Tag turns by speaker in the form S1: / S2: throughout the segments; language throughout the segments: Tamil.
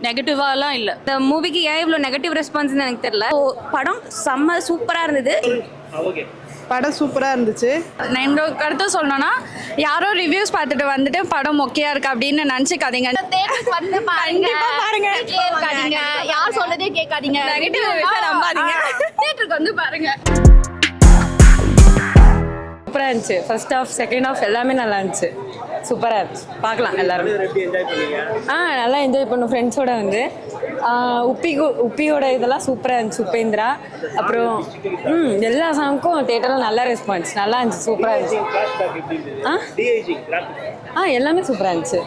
S1: நெகட்டிவாலாம் இல்ல. இந்த மூவிக்கு ஏன் இவ்வளோ நெகட்டிவ் ரெஸ்பான்ஸ்னு எனக்கு தெரியல. படம் செம்ம சூப்பரா இருந்தது.
S2: படம் சூப்பராக இருந்துச்சு.
S3: நான் என்னோட கருத்தை சொல்லணும்னா, யாரோ ரிவ்யூஸ் பார்த்துட்டு வந்துட்டு படம் மொக்கையா இருக்கு அப்படின்னு நினச்சிக்காதீங்க.
S1: தேட்டருக்கு வந்து பாருங்க.
S3: பாருங்க.
S1: கேட்காதீங்க. யார் சொல்றதே கேட்காதீங்க.
S3: நெகட்டிவ் நம்பாதீங்க.
S1: தேட்டருக்கு வந்து பாருங்க.
S4: சூப்பராக இருந்துச்சு. ஃபர்ஸ்ட் ஹாஃப் செகண்ட் ஹாஃப் எல்லாமே நல்லா இருந்துச்சு. சூப்பராக இருந்துச்சு. பார்க்கலாம் எல்லாரும். நல்லா என்ஜாய் பண்ணோம் ஃப்ரெண்ட்ஸோட வந்து. உப்பியோட இதெல்லாம் சூப்பராக இருந்துச்சு. உப்பேந்திரா அப்புறம் எல்லா சாங்க்கும் தேட்டரில் நல்ல ரெஸ்பான்ஸ். நல்லா இருந்துச்சு. சூப்பராக இருந்துச்சு. எல்லாமே சூப்பராக இருந்துச்சு.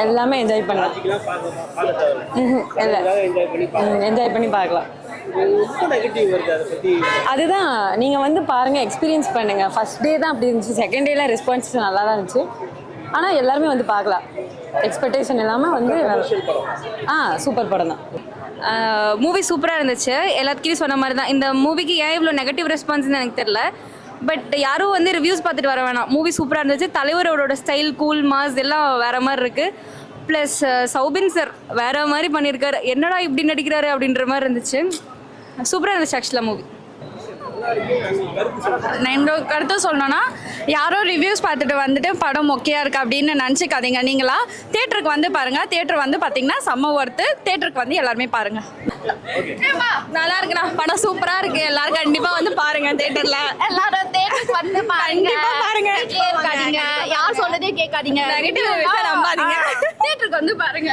S4: எல்லாமே என்ஜாய் பண்ணலாம். என்ஜாய் பண்ணி பார்க்கலாம். அதுதான் நீங்கள் வந்து பாருங்கள், எக்ஸ்பீரியன்ஸ் பண்ணுங்கள். ஃபர்ஸ்ட் டே தான் அப்படி இருந்துச்சு. செகண்ட் டேலாம் ரெஸ்பான்ஸ் நல்லா தான் இருந்துச்சு. ஆனால் எல்லாருமே வந்து பார்க்கலாம். எக்ஸ்பெக்டேஷன் இல்லாமல் வந்து சூப்பர் படம் தான்.
S1: மூவி சூப்பராக இருந்துச்சு. எல்லாத்துக்கும் சொன்ன மாதிரி தான். இந்த மூவிக்கு ஏன் இவ்வளோ நெகட்டிவ் ரெஸ்பான்ஸ்னு எனக்கு தெரியல. பட் யாரும் வந்து ரிவ்யூஸ் பார்த்துட்டு வர வேணாம். மூவி சூப்பராக இருந்துச்சு. தலைவரோட ஸ்டைல், கூல், மாஸ் எல்லாம் வேறு மாதிரி இருக்குது. ப்ளஸ் சௌபின் சார் வேறு மாதிரி பண்ணியிருக்காரு. என்னடா இப்படி நடிக்கிறாரு அப்படின்ற மாதிரி இருந்துச்சு. சூப்பராக இருந்துச்சு ஆக்சுவலாக மூவி.
S3: நான் என்னோட கருத்தை சொல்லணும்னா, யாரோ ரிவ்யூஸ் பார்த்துட்டு வந்துட்டு படம் மொக்கையா இருக்கு அப்படின்னு நினச்சிக்காதீங்க. நீங்களா தேட்டருக்கு வந்து பாருங்க. தேட்டர் வந்து பார்த்தீங்கன்னா செம்ம ஒர்த்து. தேட்டருக்கு வந்து எல்லாருமே பாருங்க. நல்லா இருக்குண்ணா. படம் சூப்பரா இருக்கு. எல்லாரும் கண்டிப்பா வந்து பாருங்க. தேட்டர்ல
S1: எல்லாரும் தேட்டருக்கு வந்து பாருங்க.
S3: பாருங்க.
S1: கேட்காதீங்க. யார் சொல்றதே கேட்காதீங்க.
S3: நெகட்டிவ் நம்பாதீங்க.
S1: தேட்டருக்கு வந்து பாருங்க.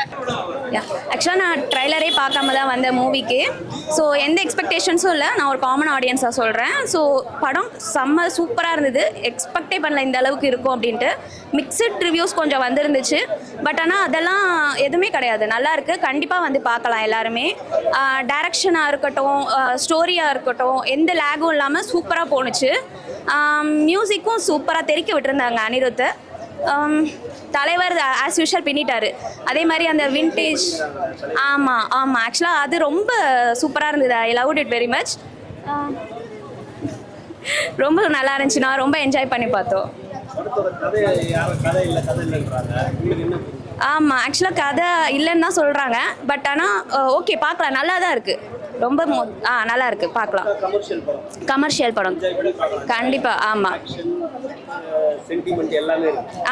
S5: ஆக்சுவலாக நான் ட்ரைலரே பார்க்காம தான் வந்த மூவிக்கு. ஸோ எந்த எக்ஸ்பெக்டேஷன்ஸும் இல்லை. நான் ஒரு காமன் ஆடியன்ஸாக சொல்கிறேன். ஸோ படம் செம்ம சூப்பராக இருந்தது. எக்ஸ்பெக்டே பண்ணல இந்த அளவுக்கு இருக்கும் அப்படின்ட்டு. மிக்சட் ரிவ்யூஸ் கொஞ்சம் வந்துருந்துச்சு. பட் ஆனால் அதெல்லாம் எதுவுமே கிடையாது. நல்லா இருக்குது. கண்டிப்பாக வந்து பார்க்கலாம் எல்லாருமே. டைரக்ஷனாக இருக்கட்டும், ஸ்டோரியாக இருக்கட்டும், எந்த லேகும் இல்லாமல் சூப்பராக போணுச்சு. மியூசிக்கும் சூப்பராக தெறிக்க விட்டுருந்தாங்க அனிருத்தை. தலைவர் ஆஸ் யூஷுவல் பின்னிட்டாரு. அதே மாதிரி அந்த வின்டேஜ் ஆமாம் ஆக்சுவலாக அது ரொம்ப சூப்பராக இருந்தது. ஐ லவ்ட் இட் வெரி மச். ரொம்ப நல்லா இருந்துச்சு. நான் ரொம்ப என்ஜாய் பண்ணி பார்த்தோம். ஆமாம், ஆக்சுவலாக கதை இல்லைன்னு தான் சொல்கிறாங்க. பட் ஆனால் ஓகே, பார்க்கலாம். நல்லா தான் இருக்குது. ரொம்ப நல்லா இருக்குது. பார்க்கலாம். கமர்ஷியல் படம் கண்டிப்பாக.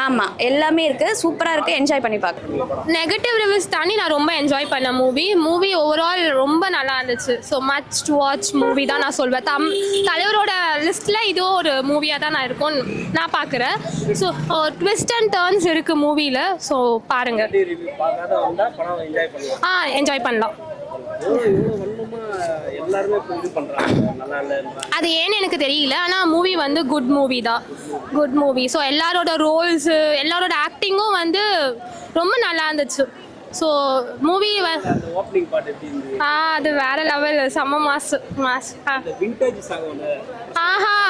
S5: ஆமாம் எல்லாமே இருக்குது. சூப்பராக இருக்குது. என்ஜாய் பண்ணி பார்க்கலாம்.
S6: நெகட்டிவ் ரிவ்யூஸ் தாண்டி நான் ரொம்ப என்ஜாய் பண்ண மூவி ஓவரால் ரொம்ப நல்லா இருந்துச்சு. So much to watch movie தான் நான் சொல்வேன். தலைவரோட லிஸ்ட்டில் இது ஒரு மூவியாக தான் நான் இருக்கும்னு நான் பார்க்குறேன். ஸோ ட்விஸ்ட் அண்ட் டர்ன்ஸ் இருக்குது மூவியில். ஸோ பாருங்கள். என்ஜாய் பண்ணலாம். அது ஏன்னு எனக்கு தெரியல. ஆனால் மூவி வந்து குட் மூவி. ஸோ எல்லாரோட ரோல்ஸு, எல்லாரோட ஆக்டிங்கும் வந்து ரொம்ப நல்லா இருந்துச்சு. ஸோ மூவி அது வேற லெவல். செம்ம மாஸ்.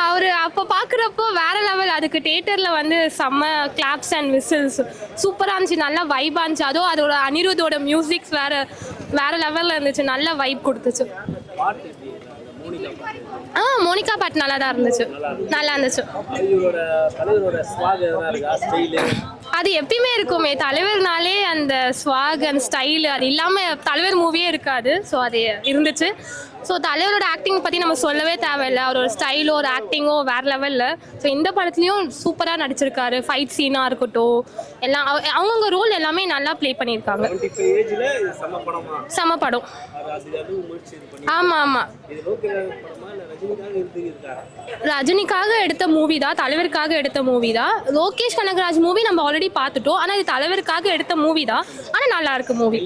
S6: அவர் அப்போ பார்க்குறப்போ வேற லெவல். அதுக்கு தியேட்டரில் வந்து செம்ம கிளாப்ஸ் அண்ட் விசில்ஸ் சூப்பராக இருந்துச்சு. நல்லா வைபாக இருந்துச்சு. அதுவும் அதோட அனிருத்தோட மியூசிக்ஸ் வேற லெவலில் இருந்துச்சு. நல்ல வைப் கொடுத்துச்சு. மோனிகா பாட்டு நல்லா தான் இருந்துச்சு. நல்லா இருந்துச்சு. அது எப்பயுமே இருக்குமே. தலைவர்னாலே அந்த ஸ்வாக் அண்ட் ஸ்டைலு அது இல்லாமல் தலைவர் மூவியே இருக்காது. ஸோ அது இருந்துச்சு. ஸோ தலைவரோட ஆக்டிங் பற்றி நம்ம சொல்லவே தேவையில்லை. அவரோட ஸ்டைலோ ஒரு ஆக்டிங்கோ வேறு லெவலில். ஸோ இந்த படத்துலையும் சூப்பராக நடிச்சிருக்காரு. ஃபைட் சீனாக இருக்கட்டும், எல்லாம் அவங்கவுங்க ரோல் எல்லாமே நல்லா ப்ளே பண்ணியிருக்காங்க. செம படம். ஆமாம். ரஜினிக்காக எடுத்த மூவி தான். தலைவருக்காக எடுத்த மூவி தான். லோகேஷ் கனகராஜ் மூவி நம்ம ஆல்ரெடி பார்த்துட்டோம். ஆனால் இது தலைவருக்காக எடுத்த மூவி தான். ஆனால் நல்லா இருக்கு மூவி.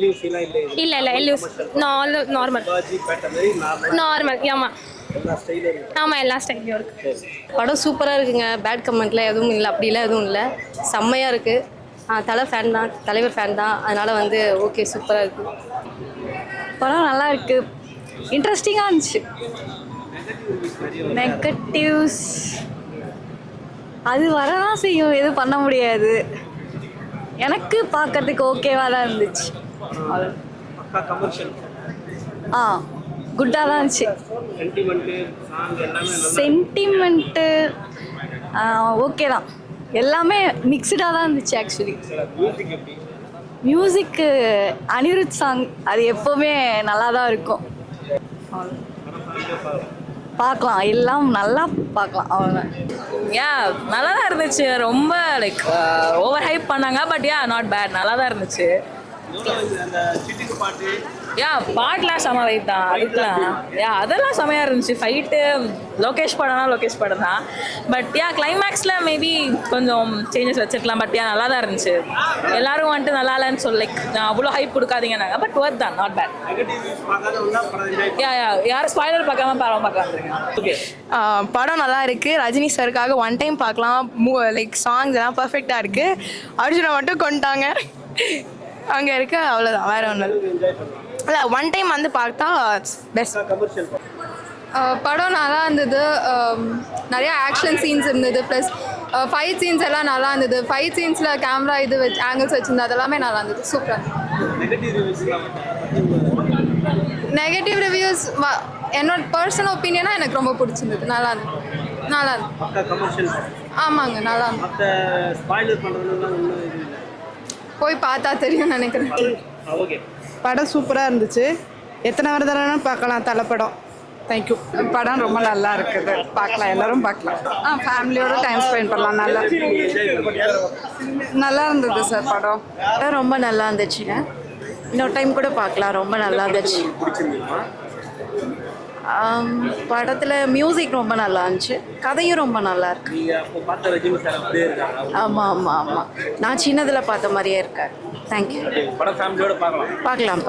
S6: இல்லை எல்யூஸ் நார்மல். ஆமாம், எல்லா ஸ்டைலையும் இருக்கு.
S4: படம் சூப்பராக இருக்குங்க. பேட் கமெண்ட்லாம் எதுவும் இல்லை. அப்படிலாம் எதுவும் இல்லை. செம்மையாக இருக்குது. தலை ஃபேன் தான், தலைவர் ஃபேன் தான். அதனால் வந்து ஓகே, சூப்பராக இருக்குது. படம் நல்லா இருக்குது. இன்ட்ரெஸ்டிங்காக இருந்துச்சு. நெகட்டிவ்ஸ் அது வரதான் செய்யும். எதுவும் பண்ண முடியாது. எனக்கு பார்க்கறதுக்கு ஓகேவாக தான் இருந்துச்சு. குட்டாக தான் இருந்துச்சு. சென்டிமெண்ட்டு ஓகே தான். எல்லாமே மிக்சடாக தான் இருந்துச்சு ஆக்சுவலி.
S3: மியூசிக்கு அனிருத் சாங் அது எப்போவுமே நல்லா தான் இருக்கும். பார்க்கலாம், எல்லாம் நல்லா பார்க்கலாம் அவ்வளோதான்.
S7: நல்லா தான் இருந்துச்சு. ரொம்ப லைக் ஓவர் ஹைப் பண்ணாங்க. பட் நாட் பேட், நல்லா தான் இருந்துச்சு. பாட்டுலாம் செம வைப் தான். அதுக்கெலாம் அதெல்லாம் செமையாக இருந்துச்சு. ஃபைட்டு லோகேஷ் படம் தான். பட் கிளைமேக்ஸில் மேபி கொஞ்சம் சேஞ்சஸ் வச்சிருக்கலாம். பட் நல்லா தான் இருந்துச்சு. எல்லாரும் வந்துட்டு நல்லா இல்லைன்னு சொல்லி லைக் அவ்வளோ ஹைப் கொடுக்காதீங்கன்னாங்க. பட் ஒர்த் தான், நாட் பேட். யாரும் ஸ்பாய்லர் பார்க்காம பார்க்கலாம்.
S8: படம் நல்லா இருக்குது. ரஜினி சாருக்காக ஒன் டைம் பார்க்கலாம். லைக் சாங்ஸ் எல்லாம் பர்ஃபெக்டாக இருக்குது. அர்ஜுனை மட்டும் கொண்டுட்டாங்க அங்கே இருக்க, அவ்வளோதான், வேறு ஒன்றும் இல்லை. ஒன் டைம் வந்து பார்த்தா பெஸ்ட்.
S9: படம் நல்லா இருந்தது. நிறைய ஆக்ஷன் சீன்ஸ் இருந்தது. ப்ளஸ் ஃபைட் சீன்ஸ் எல்லாம் நல்லா இருந்தது. ஃபைட் சீன்ஸில் கேமரா இது வச்சு ஆங்கிள்ஸ் வச்சுருந்தது, அதெல்லாமே நல்லா இருந்தது. சூப்பராக நெகட்டிவ் ரிவ்யூஸ் என்னோட பர்சனல் ஒப்பீனியனாக எனக்கு ரொம்ப பிடிச்சிருந்தது. நல்லா இருந்தது. ஆமாங்க, நல்லா இருந்தது. போய் பார்த்தா தெரியும் நினைக்கிறேன்.
S2: படம் சூப்பராக இருந்துச்சு. எத்தனை தடவை பார்க்கலாம் தலை படம். தேங்க்யூ.
S10: படம் ரொம்ப நல்லா இருக்குது, பார்க்கலாம், எல்லாரும் பார்க்கலாம். ஃபேமிலியோட டைம் ஸ்பெண்ட் பண்ணலாம். நல்லா இருந்தது சார். படம்
S3: ரொம்ப நல்லா இருந்துச்சுங்க. இன்னொரு டைம் கூட பார்க்கலாம். ரொம்ப நல்லா இருந்துச்சு. படத்தில் மியூசிக் ரொம்ப நல்லா இருந்துச்சு. கதையும் ரொம்ப நல்லா இருக்கு. ஆமாம். நான் சின்னதில் பார்த்த மாதிரியே இருக்கேன். தேங்க்யூ. பார்க்கலாம்.